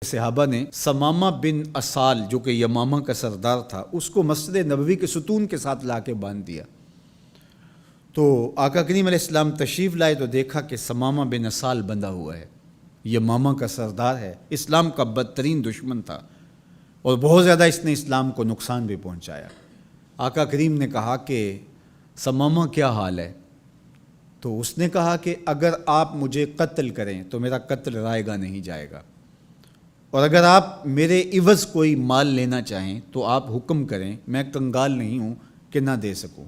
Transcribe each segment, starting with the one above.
صحابہ نے ثمامہ بن اسال جو کہ یمامہ کا سردار تھا اس کو مسجد نبوی کے ستون کے ساتھ لا کے باندھ دیا۔ تو آقا کریم علیہ السلام تشریف لائے تو دیکھا کہ ثمامہ بن اسال بندھا ہوا ہے، یمامہ کا سردار ہے، اسلام کا بدترین دشمن تھا اور بہت زیادہ اس نے اسلام کو نقصان بھی پہنچایا۔ آقا کریم نے کہا کہ ثمامہ کیا حال ہے؟ تو اس نے کہا کہ اگر آپ مجھے قتل کریں تو میرا قتل رائے گا نہیں جائے گا، اور اگر آپ میرے عوض کوئی مال لینا چاہیں تو آپ حکم کریں، میں کنگال نہیں ہوں کہ نہ دے سکوں،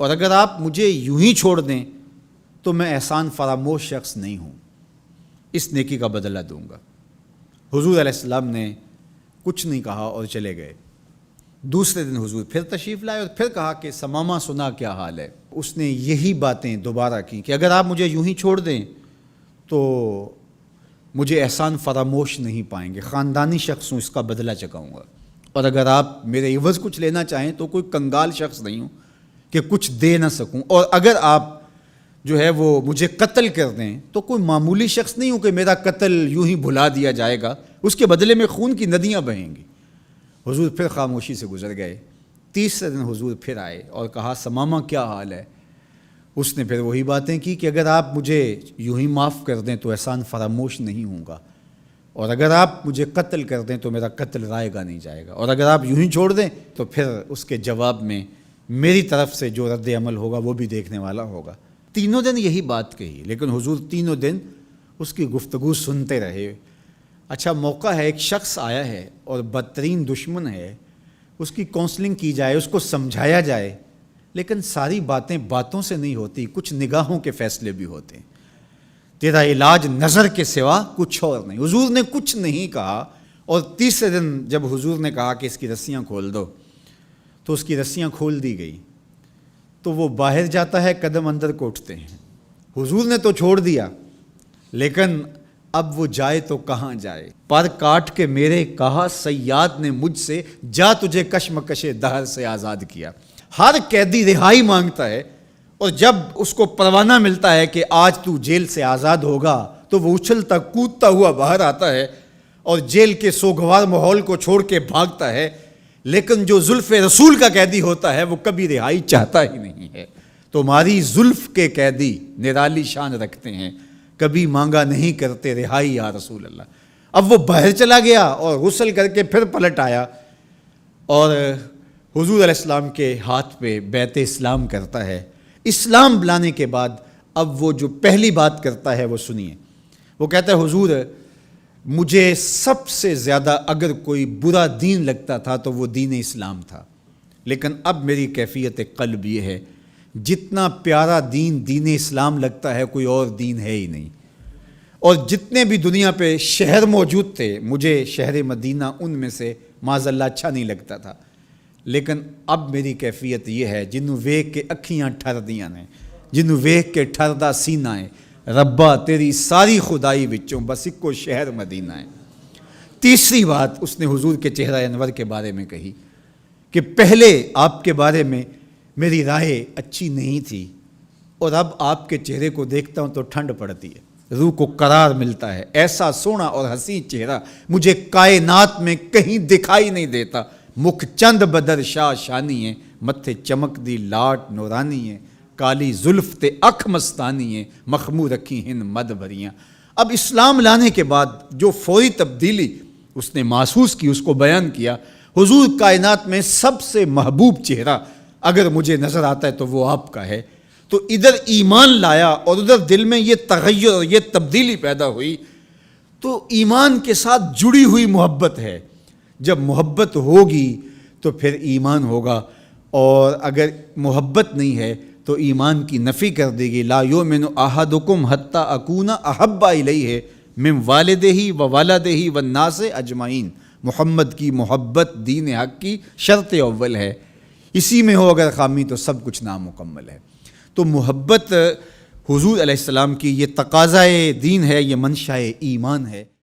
اور اگر آپ مجھے یوں ہی چھوڑ دیں تو میں احسان فراموش شخص نہیں ہوں، اس نیکی کا بدلہ دوں گا۔ حضور علیہ السلام نے کچھ نہیں کہا اور چلے گئے۔ دوسرے دن حضور پھر تشریف لائے اور پھر کہا کہ ثمامہ سنا کیا حال ہے؟ اس نے یہی باتیں دوبارہ کی کہ اگر آپ مجھے یوں ہی چھوڑ دیں تو مجھے احسان فراموش نہیں پائیں گے، خاندانی شخص ہوں، اس کا بدلہ چکاؤں گا، اور اگر آپ میرے عوض کچھ لینا چاہیں تو کوئی کنگال شخص نہیں ہوں کہ کچھ دے نہ سکوں، اور اگر آپ جو ہے وہ مجھے قتل کر دیں تو کوئی معمولی شخص نہیں ہوں کہ میرا قتل یوں ہی بھلا دیا جائے گا، اس کے بدلے میں خون کی ندیاں بہیں گی۔ حضور پھر خاموشی سے گزر گئے۔ تیسرے دن حضور پھر آئے اور کہا ثمامہ کیا حال ہے؟ اس نے پھر وہی باتیں کی کہ اگر آپ مجھے یوں ہی معاف کر دیں تو احسان فراموش نہیں ہوں گا، اور اگر آپ مجھے قتل کر دیں تو میرا قتل رائے گا نہیں جائے گا، اور اگر آپ یوں ہی چھوڑ دیں تو پھر اس کے جواب میں میری طرف سے جو رد عمل ہوگا وہ بھی دیکھنے والا ہوگا۔ تینوں دن یہی بات کہی، لیکن حضور تینوں دن اس کی گفتگو سنتے رہے۔ اچھا موقع ہے، ایک شخص آیا ہے اور بدترین دشمن ہے، اس کی کونسلنگ کی جائے، اس کو سمجھایا جائے، لیکن ساری باتیں باتوں سے نہیں ہوتی، کچھ نگاہوں کے فیصلے بھی ہوتے ہیں۔ تیرا علاج نظر کے سوا کچھ اور نہیں۔ حضور نے کچھ نہیں کہا، اور تیسرے دن جب حضور نے کہا کہ اس کی رسیاں کھول دو تو اس کی رسیاں کھول دی گئی، تو وہ باہر جاتا ہے، قدم اندر کو اٹھتے ہیں۔ حضور نے تو چھوڑ دیا، لیکن اب وہ جائے تو کہاں جائے؟ پر کاٹ کے میرے کہا صیاد نے مجھ سے، جا تجھے کشمکش دہر سے آزاد کیا۔ ہر قیدی رہائی مانگتا ہے، اور جب اس کو پروانہ ملتا ہے کہ آج تو جیل سے آزاد ہوگا تو وہ اچھلتا کودتا ہوا باہر آتا ہے اور جیل کے سوگوار ماحول کو چھوڑ کے بھاگتا ہے، لیکن جو زلف رسول کا قیدی ہوتا ہے وہ کبھی رہائی چاہتا ہی نہیں ہے۔ تمہاری زلف کے قیدی نرالی شان رکھتے ہیں، کبھی مانگا نہیں کرتے رہائی یا رسول اللہ۔ اب وہ باہر چلا گیا اور غسل کر کے پھر پلٹ آیا اور حضور علیہ السلام کے ہاتھ پہ بیعت اسلام کرتا ہے۔ اسلام لانے کے بعد اب وہ جو پہلی بات کرتا ہے وہ سنیے۔ وہ کہتا ہے حضور مجھے سب سے زیادہ اگر کوئی برا دین لگتا تھا تو وہ دین اسلام تھا، لیکن اب میری کیفیت قلب یہ ہے، جتنا پیارا دین دین اسلام لگتا ہے کوئی اور دین ہے ہی نہیں، اور جتنے بھی دنیا پہ شہر موجود تھے مجھے شہر مدینہ ان میں سے معاذ اللہ اچھا نہیں لگتا تھا، لیکن اب میری کیفیت یہ ہے جنوں ویکھ کے اکھیاں ٹھر دیاں نے، جنوں ویکھ کے ٹھردا سینہ ہے، ربا تیری ساری خدائی وچوں بس اکو شہر مدینہ ہے۔ تیسری بات اس نے حضور کے چہرہ انور کے بارے میں کہی کہ پہلے آپ کے بارے میں میری رائے اچھی نہیں تھی، اور اب آپ کے چہرے کو دیکھتا ہوں تو ٹھنڈ پڑتی ہے، روح کو قرار ملتا ہے، ایسا سونا اور حسین چہرہ مجھے کائنات میں کہیں دکھائی نہیں دیتا۔ مکھ چند بدر شاہ شانی ہے، متھے چمک دی لاٹ نورانی ہے، کالی زلف تے اکھ مستانی ہے، مخمور رکھی ہن مد بھریاں۔ اب اسلام لانے کے بعد جو فوری تبدیلی اس نے محسوس کی اس کو بیان کیا۔ حضور کائنات میں سب سے محبوب چہرہ اگر مجھے نظر آتا ہے تو وہ آپ کا ہے۔ تو ادھر ایمان لایا اور ادھر دل میں یہ تغیر اور یہ تبدیلی پیدا ہوئی، تو ایمان کے ساتھ جڑی ہوئی محبت ہے، جب محبت ہوگی تو پھر ایمان ہوگا، اور اگر محبت نہیں ہے تو ایمان کی نفی کر دے گی۔ لا یؤمن احدکم حتی اکون احب الیہ من والدہ و والدہ والناس اجمعین۔ محمد کی محبت دین حق کی شرط اول ہے، اسی میں ہو اگر خامی تو سب کچھ نامکمل ہے۔ تو محبت حضور علیہ السلام کی یہ تقاضۂ دین ہے، یہ منشأ ایمان ہے۔